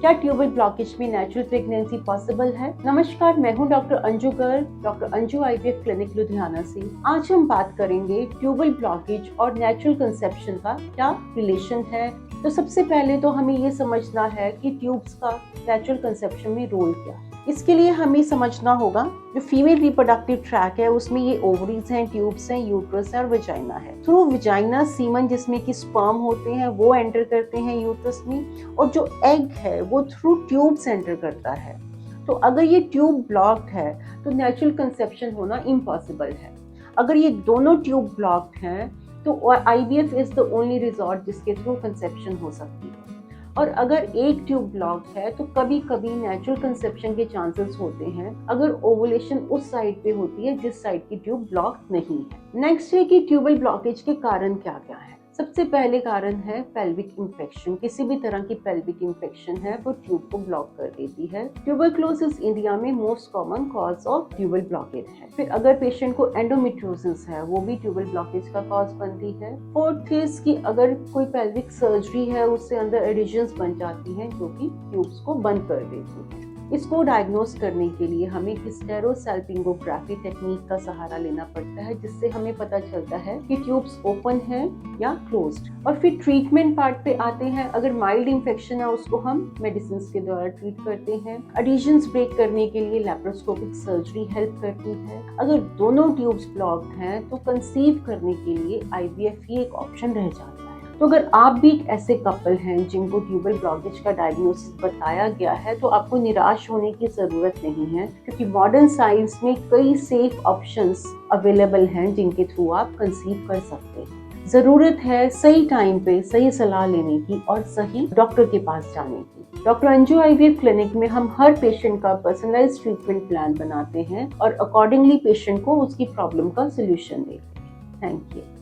क्या tubal blockage में natural pregnancy possible है? नमस्कार, मैं हूं doctor Anju Garg, doctor Anju IVF clinic Ludhiana से। आज हम बात करेंगे ट्यूबल ब्लॉकेज और नेचुरल कंसेप्शन का क्या रिलेशन है। तो सबसे पहले तो हमें ये समझना है कि ट्यूब्स का नेचुरल कंसेप्शन में रोल क्या है। इसके लिए हमें समझना होगा जो फीमेल रिप्रोडक्टिव ट्रैक है उसमें ये ओवरीज हैं, ट्यूब्स हैं, यूट्रस है और वजाइना है। थ्रू वजाइना सीमन जिसमें कि स्पर्म होते हैं वो एंटर करते हैं यूट्रस में, और जो एग है वो थ्रू ट्यूब्स एंटर करता है। तो अगर ये ट्यूब ब्लॉक्ड है तो नेचुरल कंसेप्शन होना इम्पॉसिबल है। अगर ये दोनों ट्यूब ब्लॉक्ड हैं तो IVF is the only resort जिसके थ्रू कंसेप्शन हो सकती है। और अगर एक ट्यूब ब्लॉक है तो कभी कभी नेचुरल कंसेप्शन के चांसेस होते हैं अगर ओवुलेशन उस साइड पे होती है जिस साइड की ट्यूब ब्लॉक नहीं है। नेक्स्ट है कि ट्यूबल ब्लॉकेज के कारण क्या क्या है। सबसे पहले कारण है पेल्विक इंफेक्शन। किसी भी तरह की पेल्विक इंफेक्शन है वो ट्यूब को ब्लॉक कर देती है। ट्यूबरक्लोसिस इंडिया में most common cause of tubal blockage है। फिर अगर पेशेंट को एंडोमेट्रियोसिस है वो भी ट्यूबल ब्लॉकेज का कॉज बनती है। फोर्थ इज कि अगर कोई पेल्विक सर्जरी है उससे अंदर एडिशंस बन जाती हैं जो कि ट्यूब्स को बंद कर देती है। इसको डायग्नोस करने के लिए हमें हिस्टेरोसैल्पिंगोग्राफी टेक्निक का सहारा लेना पड़ता है, जिससे हमें पता चलता है कि ट्यूब्स ओपन है या क्लोज्ड। और फिर ट्रीटमेंट पार्ट पे आते हैं। अगर माइल्ड इंफेक्शन है उसको हम मेडिसिन के द्वारा ट्रीट करते हैं। एडिशंस ब्रेक करने के लिए लैप्रोस्कोपिक सर्जरी हेल्प करती है। अगर दोनों ट्यूब्स ब्लॉक्ड हैं तो कंसीव करने के लिए आईवीएफ ही एक ऑप्शन रह जाता है। तो अगर आप भी ऐसे कपल हैं जिनको ट्यूबल ब्लॉकेज का डायग्नोसिस बताया गया है तो आपको निराश होने की जरूरत नहीं है, क्योंकि मॉडर्न साइंस में कई सेफ ऑप्शंस अवेलेबल हैं जिनके थ्रू आप कंसीव कर सकते हैं। जरूरत है सही टाइम पे सही सलाह लेने की और सही डॉक्टर के पास जाने की। डॉक्टर अंजू आईवीएफ क्लिनिक में हम हर पेशेंट का पर्सनलाइज्ड ट्रीटमेंट प्लान बनाते हैं और अकॉर्डिंगली पेशेंट को उसकी प्रॉब्लम का सोल्यूशन देते हैं। Thank you.